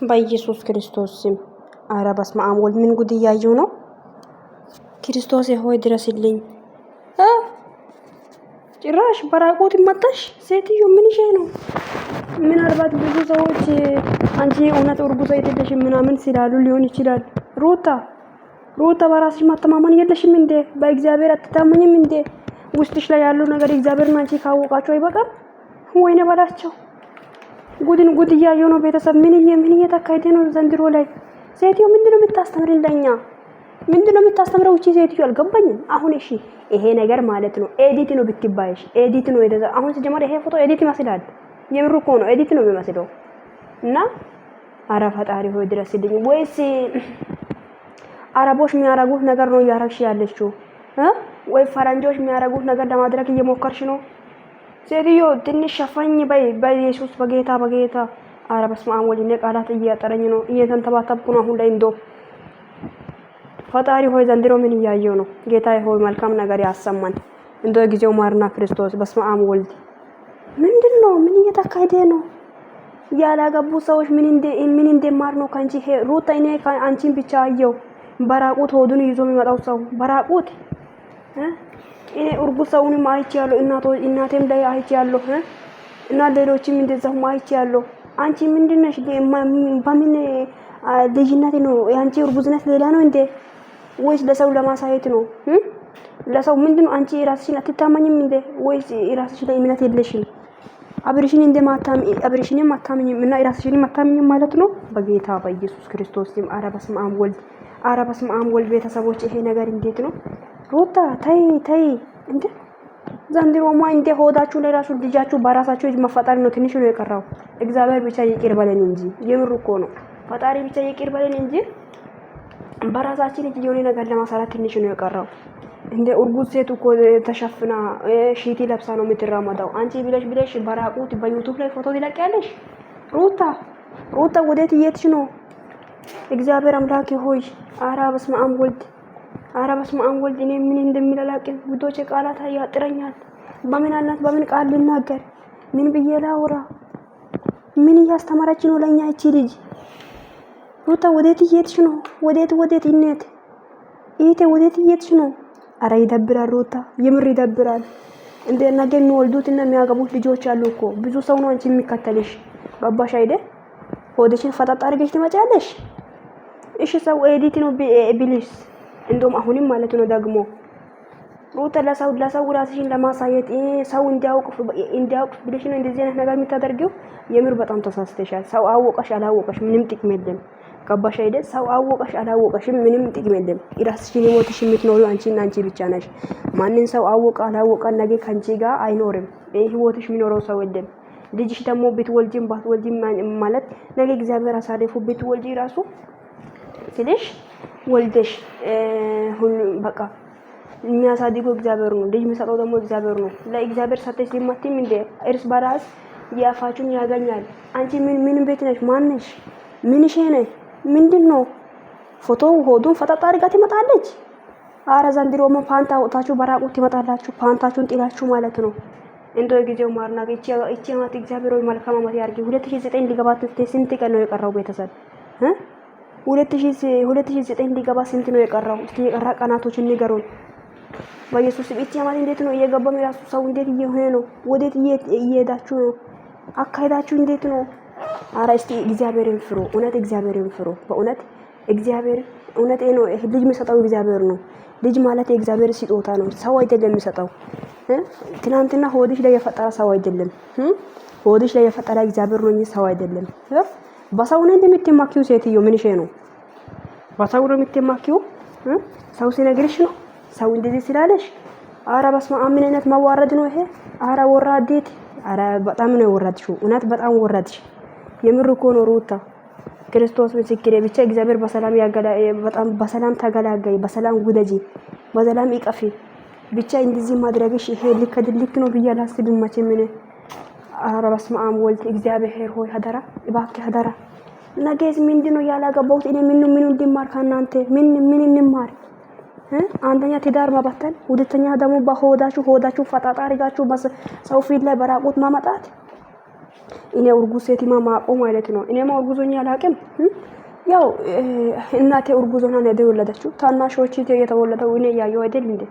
በኢየሱስ ክርስቶስ ስም አረ በስመ አብ ወልድ ምን ጉድ እያየሁ ነው። ክርስቶስ ሆይ ድረስልኝ። ጭራሽ በራቆት መጣሽ ሴትዮ ምን ይሄ ነው? ምናልባት ብዙ ሰዎች አንቺ እውነት እርጉዝ አይደለሽም ምናምን ሲላሉ ሊሆን ይችላል። ሩታ በራስሽ መተማመን የለሽም እንዴ? በእግዚአብሔር አትታመኝም እንዴ? ውስጥሽ ላይ ያለው ነገር እግዚአብሔርን አንቺ ካወቃችሁ አይበቃም? ወይኔ በላቸው። ጉድ እያየሁ ነው። ቤተሰብ ምን እየተካሄደ ነው ዘንድሮ ላይ? ሴትዮ ምንድነው የምታስተምረን ለኛ? ምንድነው የምታስተምረው እቺ ሴትዮ? አልገባኝም። አሁን እሺ ይሄ ነገር ማለት ነው ኤዲት ነው ብትባይሽ ኤዲት ነው የደዛ አሁን ሲጀመር ይሄ ፎቶ ኤዲት ይመስላል። የምሩ እኮ ነው ኤዲት ነው የሚመስለው። እና አረ ፈጣሪ ሆይ ድረስልኝ። ወይስ አረቦች የሚያረጉት ነገር ነው እያረግሽ ያለችው? ወይ ፈረንጆች የሚያረጉት ነገር ለማድረግ እየሞከርሽ ነው? ሴትዮ ትንሽ ሸፋኝ በኢየሱስ በጌታ አረ በስመ አብ ወልድ ቃላት እያጠረኝ ነው። እየተንተባተብኩ ነው አሁን ላይ። እንደው ፈጣሪ ሆይ ዘንድሮ ምን እያየው ነው? ጌታ ሆይ መልካም ነገር ያሰማን። እንደው ጊዜው ማርና ክርስቶስ በስመ አብ ወልድ ምንድነው? ምን እየተካሄደ ነው? ያላገቡ ሰዎች ምን እንደማር ነው ካንቺ? ሩታ እኔ አንቺን ብቻ አየው። በራቁት ሆዱን ይዞ የሚመጣው ሰው በራቁት እኔ እርጉዝ ሰውንም አይቻለሁ። እናቴም ላይ አይቻለሁ እና ሌሎችም እንደዛው አይቻለሁ። አንቺ ምንድነሽ? በምን ልጅነት ነው ያንቺ እርጉዝነት? ሌላ ነው እንዴ ወይስ ለሰው ለማሳየት ነው? ለሰው ምንድነው? አንቺ ራስሽን አትታመኝም እንዴ ወይስ ራስሽ ላይ እምነት የለሽም? አብርሽን አብርሽንም አታምኝም እና ራስሽንም አታምኝም ማለት ነው። በጌታ በኢየሱስ ክርስቶስ ስም አረ በስመ አብ ወልድ ቤተሰቦች ይሄ ነገር እንዴት ነው? ሩታ ተይ እንዴ! ዘንድሮማ እንደ ሆዳችሁ ላይ ራሱ ልጃችሁ በራሳችሁ እጅ መፈጠር ነው ትንሽ ነው የቀረው። እግዚአብሔር ብቻ ይቅር በለን እንጂ የምር እኮ ነው። ፈጣሪ ብቻ ይቅር በለን እንጂ በራሳችን እጅ የሆነ ነገር ለማሰራት ትንሽ ነው የቀረው። እንደ እርጉዝ ሴት እኮ ተሸፍና ሺቲ ለብሳ ነው የምትራመደው። አንቺ ብለሽ በራቁት በዩቲዩብ ላይ ፎቶ ትለቂያለሽ? ሩታ ወዴት እየሄድሽ ነው? እግዚአብሔር አምላክ ሆይ አረ በስመ አብ ወልድ እኔ ምን እንደሚላላቅ ውዶቼ ቃላት ያጥረኛል። በምን ቃል ልናገር? ምን ብዬ ላውራ? ምን እያስተማረች ነው ለኛ እቺ ልጅ? ሩታ ወዴት እየሄድሽ ነው? ወዴት ይነት ይሄ ወዴት እየሄድሽ ነው? አረ ይደብራል ሩታ፣ የምር ይደብራል። እንደ ነገ የሚወልዱትና የሚያገቡት ልጆች አሉ እኮ። ብዙ ሰው ነው አንቺ የሚከተልሽ። ገባሽ አይደል? ሆድሽን ፈጣጣ አድርገሽ ትመጫለሽ። እሺ ሰው ኤዲት ነው ቢልሽ እንደውም አሁንም ማለት ነው ደግሞ ሩታ ለሰው ራስሽን ለማሳየት ሰው እንዲያውቅ ብለሽ ነው እንደዚህ አይነት ነገር የምታደርጊው። የምር በጣም ተሳስተሻል። ሰው አወቀሽ አላወቀሽ ምንም ጥቅም የለም። ገባሽ አይደል? ሰው አወቀሽ አላወቀሽም ምንም ጥቅም የለም። ራስሽን ህይወትሽ የምትኖሪው አንቺ ብቻ ነሽ። ማንን ሰው አወቀ አላወቀ ነገ ካንቺ ጋር አይኖርም። ህይወትሽ የሚኖረው ሰው የለም። ልጅሽ ደግሞ ብትወልጂም ባትወልጂም ማለት ነገ እግዚአብሔር አሳልፎ ብትወልጂ ራሱ ስለሽ ወልደሽ ሁሉ በቃ የሚያሳድገው እግዚአብሔር ነው። ልጅ የሚሰጠው ደግሞ እግዚአብሔር ነው። ለእግዚአብሔር ሰጥተሽ ሊማቲም እንደ እርስ በራስ ያፋችሁን ያገኛል። አንቺ ምን ቤት ነሽ? ማንሽ? ምንሽ ነሽ? ምንድነው? ፎቶው ሆዱን ፈጣጣ አድርጋ ትመጣለች። አረ ዘንድሮማ ፓንታ ወጣችሁ በራቁት ትመጣላችሁ። ፓንታችሁን ጥላችሁ ማለት ነው። እንደው ጊዜው ማርና እቺ አመት እግዚአብሔር ወይ መልካም አመት ያርጊ። 2009 ሊገባ ስንት ቀን ነው የቀረው ቤተሰብ? 2009 ሊገባ ስንት ነው የቀረው? እስቲ የቀራ ቀናቶችን ንገሩን በኢየሱስ ስም። እቺ አመት እንዴት ነው እየገባም ራሱ ሰው እንዴት እየሆነ ነው? ወዴት እየሄዳችሁ ነው? አካሄዳችሁ እንዴት ነው? አረ እስቲ እግዚአብሔርን ፍሩ። እውነት እግዚአብሔርን ፍሩ። በእውነት እግዚአብሔር እውነት ነው። ልጅ የሚሰጠው እግዚአብሔር ነው። ልጅ ማለት የእግዚአብሔር ስጦታ ነው። ሰው አይደለም የሚሰጠው። ትናንትና ሆድሽ ላይ የፈጠረ ሰው አይደለም። ሆድሽ ላይ የፈጠረ እግዚአብሔር ነው እንጂ ሰው አይደለም። በሰው ነው እንደምትማኪው ሴትዮ ምን ነው? በሰው ነው የምትማኪው? ሰው ሲነግርሽ ነው? ሰው እንደዚህ ስላለሽ? አረ በስመ አብ ምን አይነት ማዋረድ ነው ይሄ? አረ ወራዴት! አረ በጣም ነው ወራድሽው። እውነት በጣም ወራድሽ። የምር እኮ ነው ሩታ። ክርስቶስ ምስክሬ ብቻ እግዚአብሔር በጣም በሰላም ተገላገይ፣ በሰላም ጉደጂ፣ በሰላም ይቀፊ። ብቻ እንደዚህ ማድረግሽ ይሄ ልክ ነው ብዬ አላስብም መቼም እኔ። አረ በስመ አብ ወልድ እግዚአብሔር ሆይ ሀደራ እባክህ ሀደራ። ነገስ ምንድነው ያላገባሁት እኔ ምን እንድማር ከእናንተ ምን እንማር? አንደኛ ትዳር ማባተን፣ ሁለተኛ ደግሞ በሆዳችሁ ፈጣጣ አድርጋችሁ ሰው ፊት ላይ በራቁት ማመጣት። እኔ እርጉዝ ሴትማ ማቆ ማለት ነው። እኔማ እርጉዞኛ አላውቅም። ያው እናቴ እርጉዝ ሆና ነው የወለደችው። ታናሾቼ የተወለደው እኔ እያየሁ አይደል እንዴ?